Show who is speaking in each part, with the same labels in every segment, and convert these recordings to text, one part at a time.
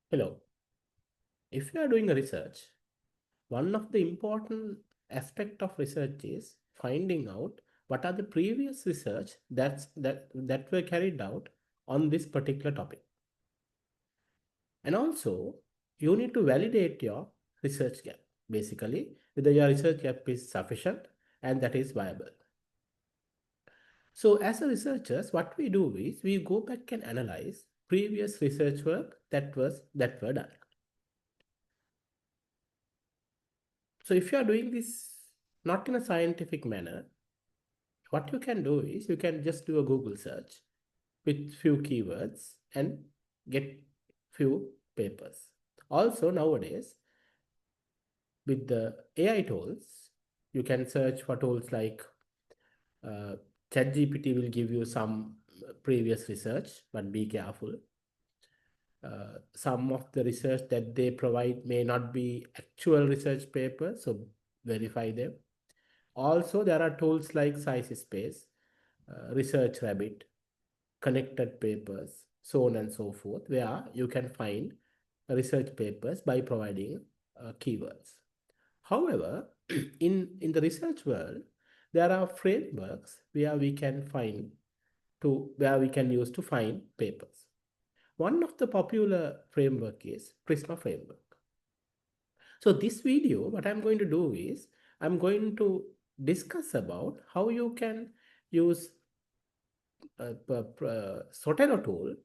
Speaker 1: Hello. If you are doing a research, one of the important aspect of research is finding out what are the previous research that were carried out on this particular topic. And also, you need to validate your research gap. Basically, whether your research gap is sufficient and that is viable. So as a researchers, what we do is we go back and analyze previous research work that were done. So if you are doing this not in a scientific manner, what you can do is you can just do a Google search with few keywords and get few papers. Also nowadays with the AI tools, you can search for tools like uh, ChatGPT will give you some previous research, but be careful. Some of the research that they provide may not be actual research papers, so verify them. Also, there are tools like Space, Research Rabbit, Connected Papers, so on and so forth, where you can find research papers by providing keywords. However, in the research world, there are frameworks where we can use to find papers. One of the popular framework is PRISMA framework. So this video, what I'm going to do is I'm going to discuss about how you can use Zotero tool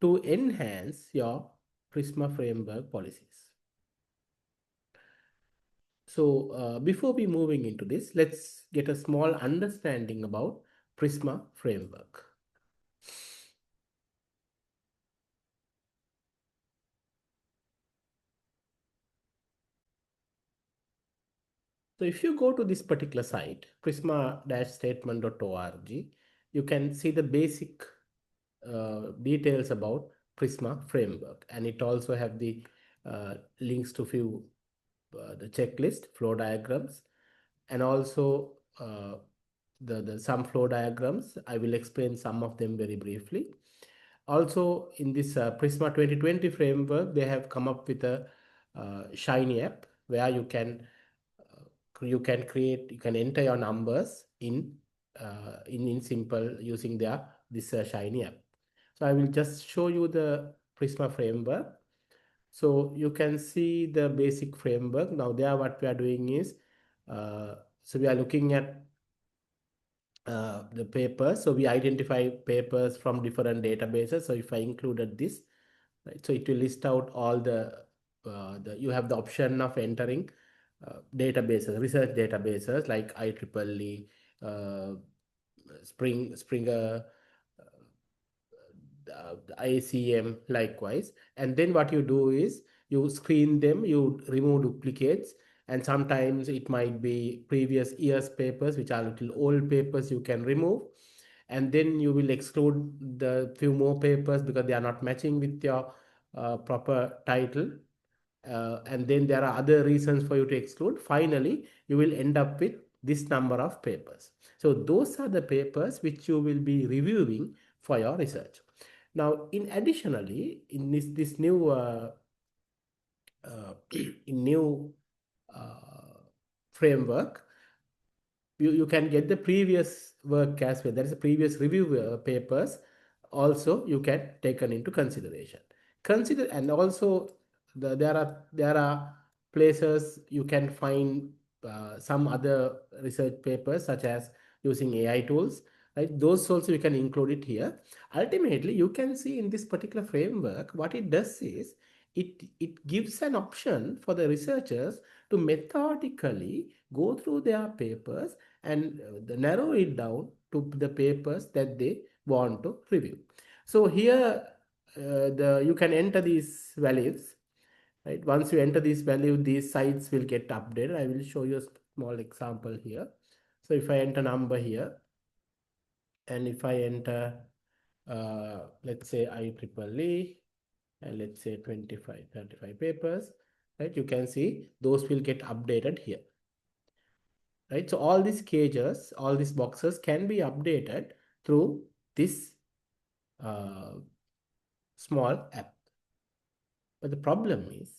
Speaker 1: to enhance your PRISMA framework policies. So before we moving into this, let's get a small understanding about PRISMA framework. So if you go to this particular site, prisma-statement.org, you can see the basic details about PRISMA framework, and it also have the links to few the checklist, flow diagrams, and also the some flow diagrams. I will explain some of them very briefly. Also, in this PRISMA 2020 framework, they have come up with a Shiny app where you can enter your numbers in simple using this Shiny app. So I will just show you the Prisma framework. So you can see the basic framework. Now there what we are doing is, so we are looking at the papers. So we identify papers from different databases. So if I included this, right, so it will list out all you have the option of entering databases, research databases like IEEE, uh, Springer, the ICM likewise. And then what you do is you screen them, you remove duplicates, and sometimes it might be previous years papers, which are little old papers you can remove. And then you will exclude the few more papers because they are not matching with your proper title. And then there are other reasons for you to exclude. Finally, you will end up with this number of papers. So those are the papers which you will be reviewing for your research. Now, in this new in new uh, framework, you can get the previous work as well. That is the previous review papers. Also, you can taken into consideration. Consider and also there are places you can find some other research papers such as using AI tools. Right, those also you can include it here. Ultimately, you can see in this particular framework what it does is it gives an option for the researchers to methodically go through their papers and narrow it down to the papers that they want to review. So here you can enter these values, right? Once you enter this value, these sites will get updated. I will show you a small example here. So if I enter number here, and if I enter, let's say IEEE, and let's say 25, 35 papers, right? You can see those will get updated here, right? So all these cages, all these boxes can be updated through this uh, small app. But the problem is,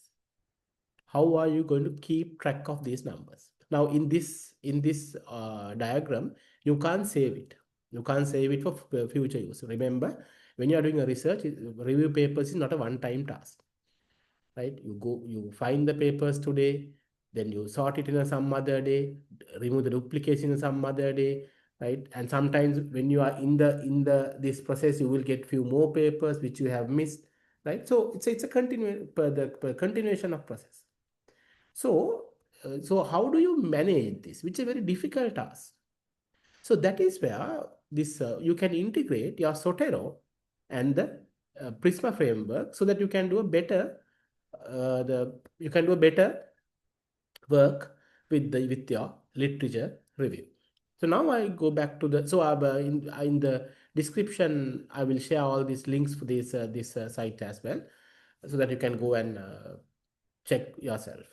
Speaker 1: how are you going to keep track of these numbers? Now, in this diagram, you can't save it. You can't save it for future use. Remember, when you are doing a research, review papers is not a one-time task, right? You find the papers today, then you sort it in some other day, remove the duplication in some other day, right? And sometimes when you are in the this process, you will get few more papers which you have missed, right? So it's a continuation of process. So how do you manage this, which is a very difficult task? So that is where this you can integrate your Zotero and the Prisma framework so that you can do a better you can do a better work with your literature review. So now I go back to the in the description I will share all these links for this site as well, so that you can go and check yourself.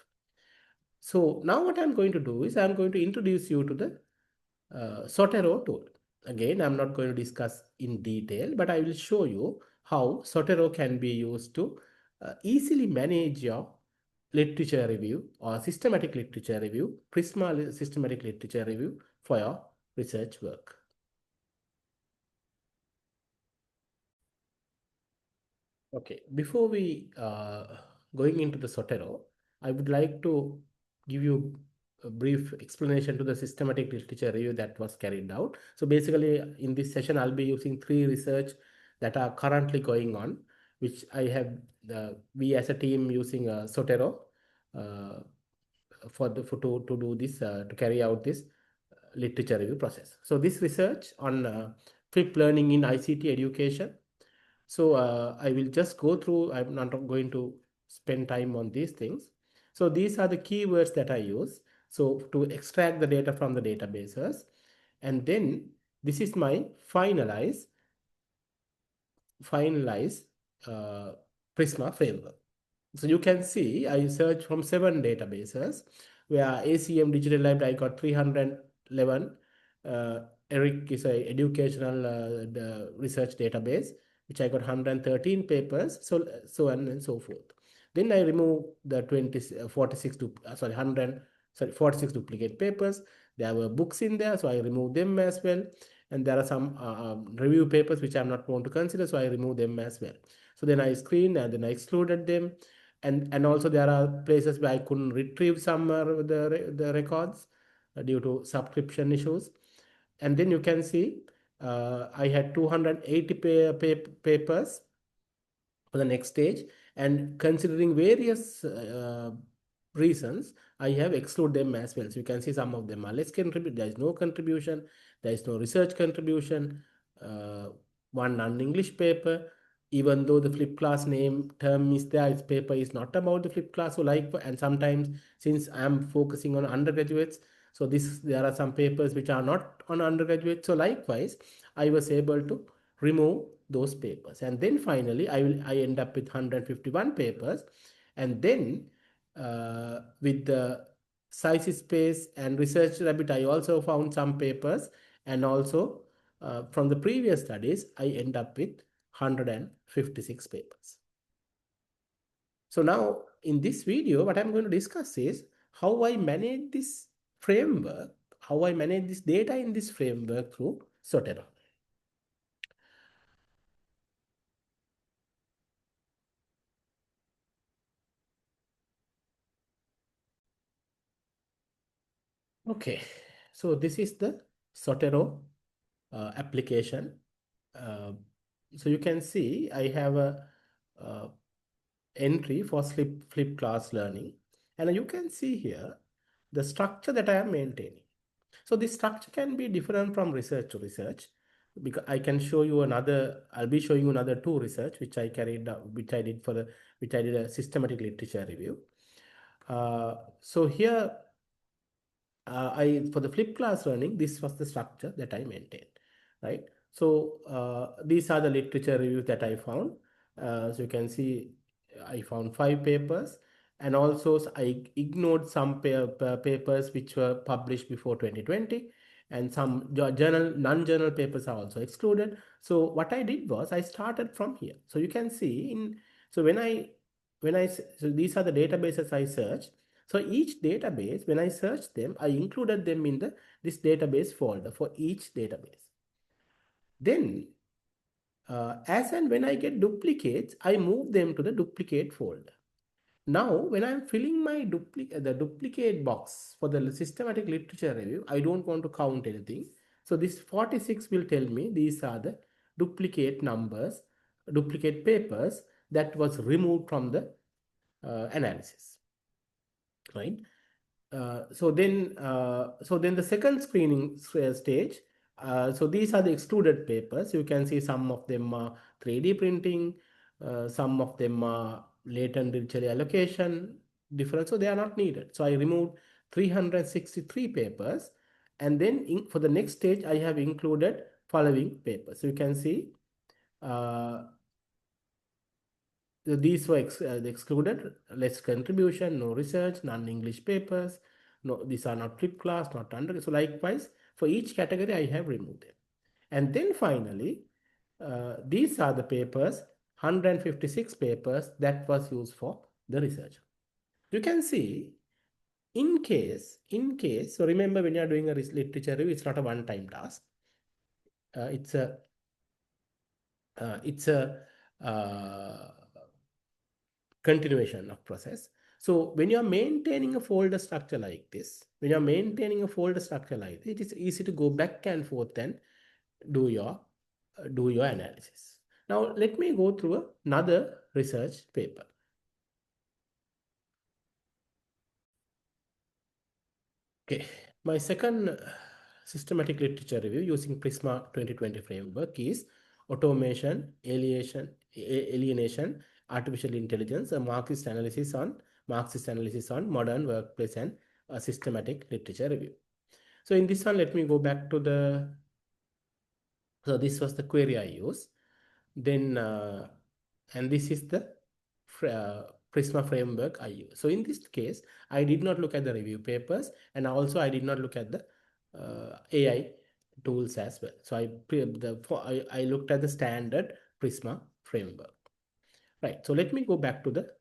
Speaker 1: So now what I'm going to do is I'm going to introduce you to the Zotero tool. Again, I'm not going to discuss in detail, but I will show you how Zotero can be used to easily manage your literature review or systematic literature review, PRISMA systematic literature review for your research work. Okay, before we going into the Zotero, I would like to give you a brief explanation to the systematic literature review that was carried out. So basically, in this session, I'll be using 3 research that are currently going on, which I have we as a team using Zotero uh, to do this to carry out this literature review process. So this research on flipped learning in ICT education. So I will just go through, I'm not going to spend time on these things. So these are the keywords that I use. So to extract the data from the databases, and then this is my finalize Prisma framework. So you can see I searched from 7 databases where ACM Digital Library I got 311. Uh, ERIC is a educational the research database which I got 113 papers, so on and so forth. Then I remove the 46 duplicate papers. There were books in there, so I remove them as well. And there are some review papers which I'm not going to consider, so I remove them as well. So then I screened and then I excluded them. And also there are places where I couldn't retrieve some the records due to subscription issues. And then you can see I had 280 papers for the next stage, and considering various reasons, I have excluded them as well. So you can see some of them are less contribute. There is no contribution. There is no research contribution. Uh, One non-English paper, even though the flipped class name term is there, its paper is not about the flipped class. So and sometimes since I am focusing on undergraduates, so there are some papers which are not on undergraduates. So likewise, I was able to remove those papers, and then finally I end up with 151 papers. And then with the size space and research rabbit, I also found some papers, and also from the previous studies I end up with 156 papers. So now in this video what I'm going to discuss is how I manage this framework, how I manage this data in this framework through Zotero. Okay, so this is the Zotero application. Uh, so you can see I have a entry for flip class learning, and you can see here the structure that I am maintaining. So this structure can be different from research to research, because I can show you I'll be showing you another 2 research which I carried out, which I did a systematic literature review. So here for the flipped class learning, this was the structure that I maintained, right? So these are the literature reviews that I found. So you can see I found 5 papers, and also I ignored some papers which were published before 2020, and some non-journal papers are also excluded. So what I did was I started from here. So you can see so when I so these are the databases I searched. So each database, when I searched them, I included them in this database folder for each database. Then, as and when I get duplicates, I move them to the duplicate folder. Now, when I'm filling my the duplicate box for the systematic literature review, I don't want to count anything. So this 46 will tell me these are the duplicate numbers, duplicate papers that was removed from the analysis, right? So then the second screening stage. So these are the excluded papers. You can see some of them are 3D printing, some of them are latent literary allocation different, so they are not needed. So I removed 363 papers, and then for the next stage I have included following papers. So you can see uh, these were excluded: less contribution, no research, non-English papers. No, these are not flipped class, not under. So likewise, for each category, I have removed them. And then finally, these are the papers, 156 papers that was used for the research. You can see, so remember when you are doing a literature review, it's not a one-time task. It's a, it's a, uh, continuation of process. So when you are maintaining a folder structure like this, it is easy to go back and forth and do your analysis. Now let me go through another research paper. Okay, my second systematic literature review using PRISMA 2020 framework is automation, alienation, artificial intelligence, a Marxist analysis on modern workplace and a systematic literature review. So in this one, let me go back to so this was the query I used. Then, and this is the Prisma framework I use. So in this case, I did not look at the review papers, and also I did not look at the AI tools as well. So I looked at the standard Prisma framework. Right. So let me go back to the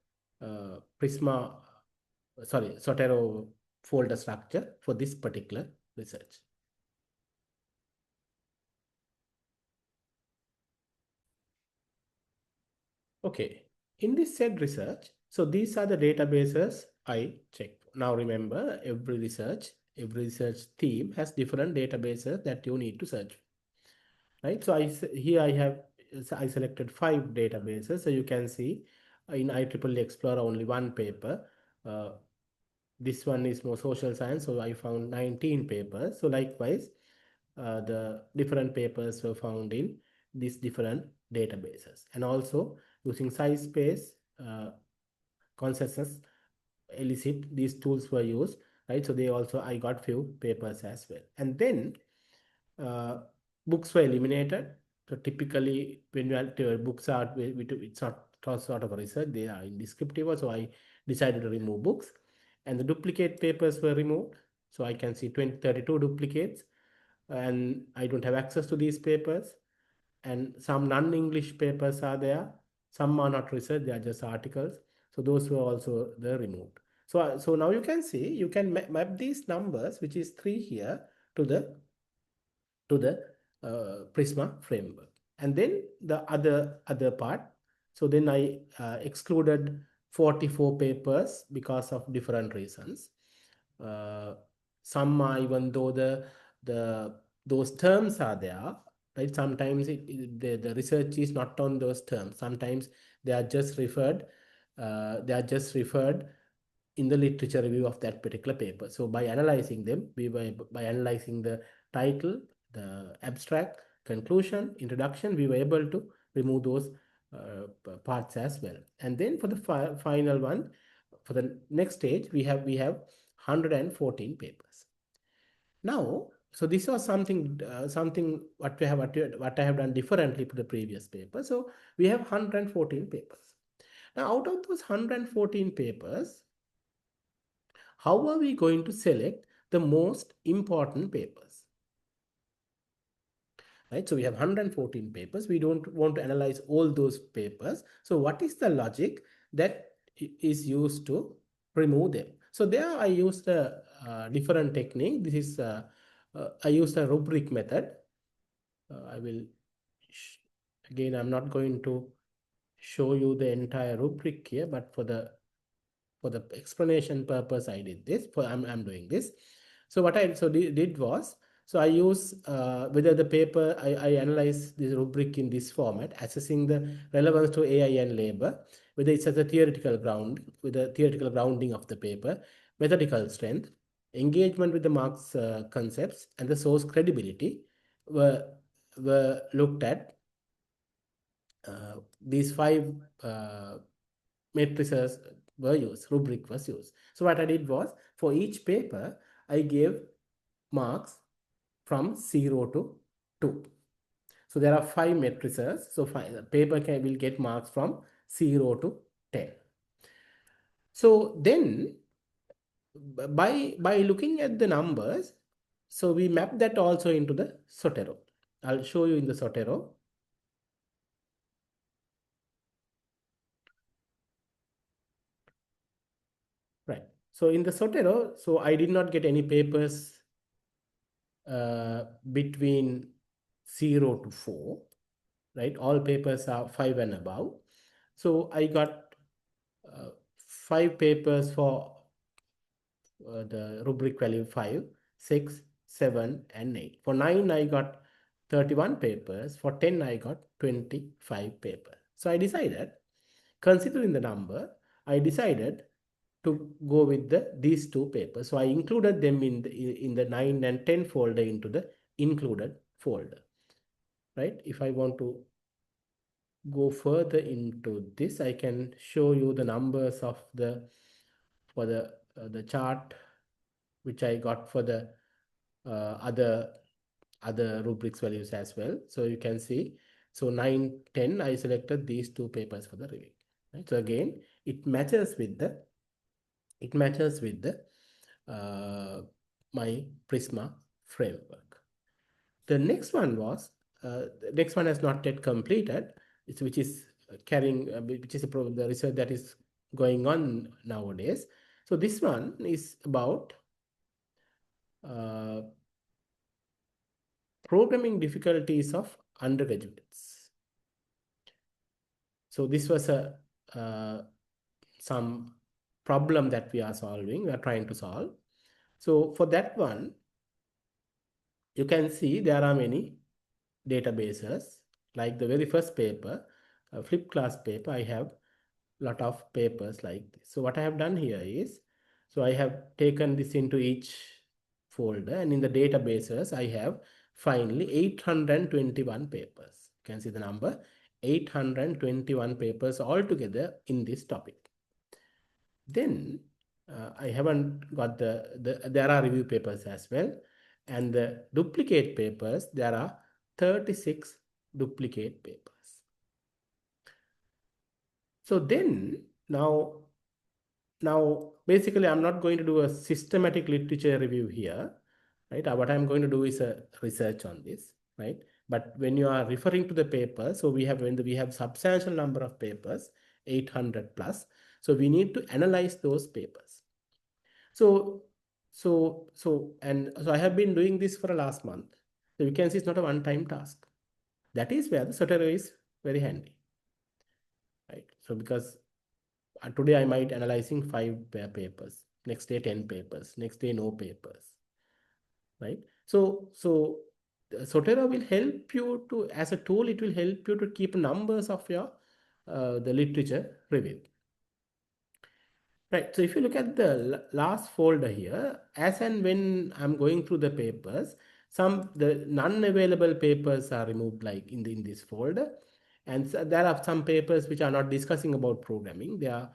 Speaker 1: Zotero folder structure for this particular research. Okay, in this said research, so these are the databases I checked. Now remember, every research team has different databases that you need to search, right? So here I selected 5 databases. So you can see in IEEE Explorer only one paper. This one is more social science, so I found 19 papers. So likewise, the different papers were found in these different databases, and also using size space, consensus, elicit, these tools were used, right? So they also, I got few papers as well. And then uh, books were eliminated. So typically when books are, it's not sort of a research, they are in descriptive, so I decided to remove books. And the duplicate papers were removed. So I can see 32 duplicates, and I don't have access to these papers. And some non-English papers are there. Some are not research, they are just articles. So those were also removed. So now you can see, you can map these numbers, which is 3 here, to the Prisma framework. And then the other part. So then I excluded 44 papers because of different reasons. Uh, some are, even though the those terms are there, right? Sometimes the research is not on those terms. Sometimes they are just referred. In the literature review of that particular paper. So by analyzing them, by analyzing the title, the abstract, conclusion, introduction, we were able to remove those parts as well. And then for the final one, for the next stage, we have 114 papers. Now, so this was something what I have done differently to the previous paper. So we have 114 papers. Now, out of those 114 papers, how are we going to select the most important papers? Right, so we have 114 papers. We don't want to analyze all those papers. So what is the logic that is used to remove them. So there I used a different technique. This is I used a rubric method. I will again, I'm not going to show you the entire rubric here, but for the explanation purpose, I did this. I'm doing this. So what I did was, so I use whether the paper, I analyze this rubric in this format, assessing the relevance to AI and labor, whether it's as a theoretical ground, with the theoretical grounding of the paper, methodical strength, engagement with the Marx concepts, and the source credibility were, were looked at. These five matrices were used, rubric was used. So what I did was, for each paper, I gave marks from 0 to 2. So there are five matrices. So the paper will get marks from 0 to 10. So then by looking at the numbers, so we map that also into the Zotero. I'll show you in the Zotero. Right. So in the Zotero, so I did not get any papers between 0 to 4, right? All papers are 5 and above. So I got 5 papers for the rubric value 5, 6, 7, and 8. For 9, I got 31 papers. For 10, I got 25 papers. So I decided, considering the number, I decided to go with these two papers. So I included them in the 9 and 10 folder into the included folder, right? If I want to go further into this, I can show you the numbers of for the chart which I got for the other rubrics values as well. So you can see, so 9, 10, I selected these two papers for the review. Right? So again, it matches with the my Prisma framework. The next one was, the next one has not yet completed, which is carrying, which is the research that is going on nowadays. So this one is about programming difficulties of undergraduates. So this was some problem that we are solving, we are trying to solve. So for that one, you can see there are many databases. Like the very first paper, flipped class paper, I have lot of papers like this. So what I have done here is, so I have taken this into each folder, and in the databases I have finally 821 papers. You can see the number 821 papers altogether in this topic. Then I haven't got there are review papers as well, and the duplicate papers, there are 36 duplicate papers. So then now basically I'm not going to do a systematic literature review here, right? What I'm going to do is a research on this, right? But when you are referring to the paper, so we have substantial number of papers, 800 plus, so we need to analyze those papers. So I have been doing this for the last month. So you can see it's not a one-time task. That is where the Zotero is very handy, right? So because today I might analyzing 5 papers, next day 10 papers, next day no papers, right? So Zotero will help you to, as a tool, it will help you to keep numbers of your the literature review. Right, so if you look at the last folder here, as and when I'm going through the papers, the non-available papers are removed, like in this folder, and so there are some papers which are not discussing about programming, they are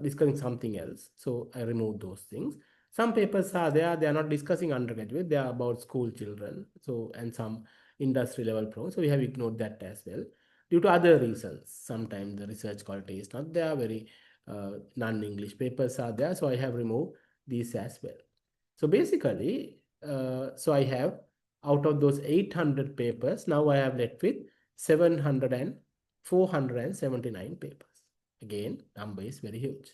Speaker 1: discussing something else, so I remove those things. Some papers are there, they are not discussing undergraduate, they are about school children, so, and some industry level programs, so we have ignored that as well due to other reasons. Sometimes the research quality is not there, very non-English papers are there, so I have removed these as well. So basically, so I have, out of those 800 papers, now I have left with 479 papers. Again, number is very huge,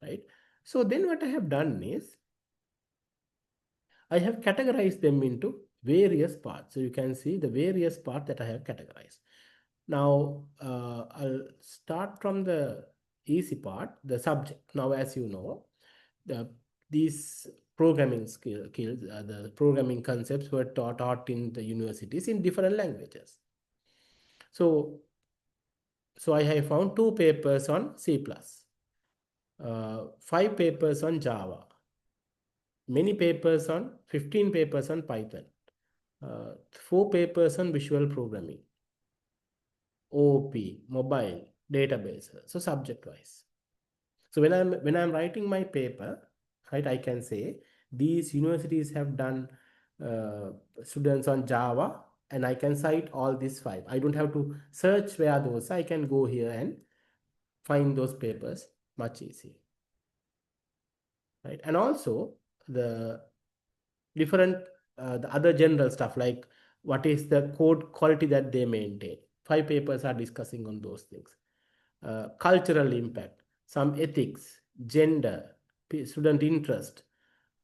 Speaker 1: right? So then what I have done is I have categorized them into various parts. So you can see the various parts that I have categorized. Now, I'll start from the easy part, the subject. Now, as you know, the, these programming skills, the programming concepts were taught in the universities in different languages. So, so I have found 2 papers on C++, 5 papers on Java, many papers on 15 papers on Python, 4 papers on visual programming, OOP, mobile, database. So subject wise. So when I'm writing my paper, right, I can say these universities have done uh, students on Java, and I can cite all these 5. I don't have to search where those. I can go here and find those papers much easier, right? And also the different the other general stuff like what is the code quality that they maintain. 5 papers are discussing on those things. Cultural impact, some ethics, gender, student interest,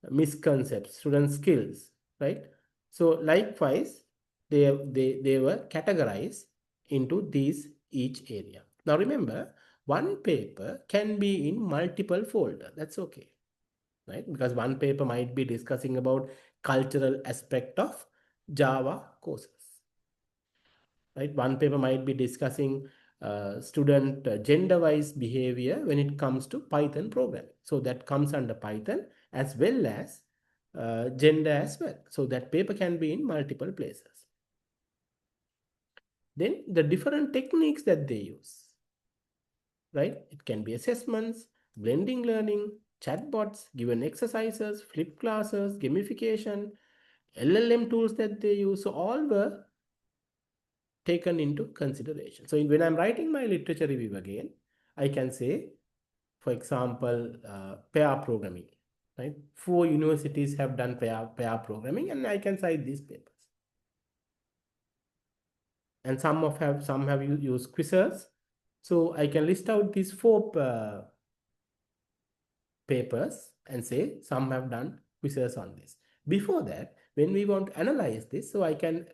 Speaker 1: misconceptions, student skills, right? So likewise, they were categorized into these each area. Now remember, one paper can be in multiple folder. That's okay, right? Because one paper might be discussing about cultural aspect of Java courses, right? One paper might be discussing student gender-wise behavior when it comes to Python programming. So that comes under Python as well as gender as well. So that paper can be in multiple places. Then the different techniques that they use, right? It can be assessments, blending learning, chatbots, given exercises, flipped classes, gamification, LLM tools that they use. So all were taken into consideration. So when I'm writing my literature review again, I can say, for example, pair programming, right? 4 universities have done pair programming, and I can cite these papers. And some have used quizzes. So I can list out these 4 papers and say some have done quizzes on this. Before that, when we want to analyze this, so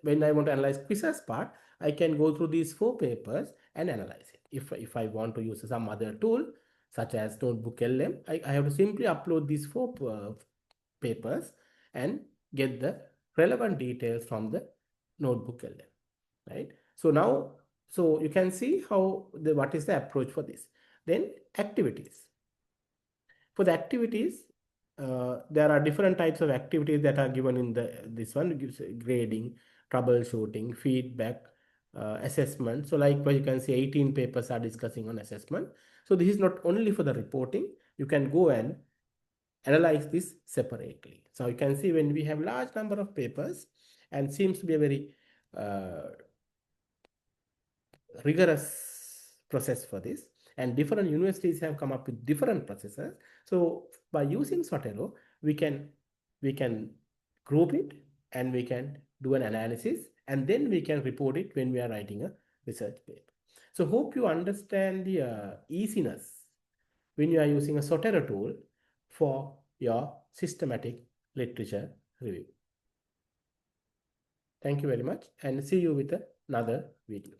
Speaker 1: when I want to analyze quizzes part, I can go through these 4 papers and analyze it. If I want to use some other tool, such as Notebook LM, I have to simply upload these 4 papers and get the relevant details from the Notebook LM, right? So now, so you can see what is the approach for this. Then activities. For the activities, there are different types of activities that are given in this one. It gives grading, troubleshooting, feedback, assessment. So likewise, you can see 18 papers are discussing on assessment. So this is not only for the reporting. You can go and analyze this separately. So you can see when we have large number of papers and seems to be a very rigorous process for this, and different universities have come up with different processes. So by using Zotero, we can group it, and we can do an analysis, and then we can report it when we are writing a research paper. So hope you understand the easiness when you are using a Zotero tool for your systematic literature review. Thank you very much, and see you with another video.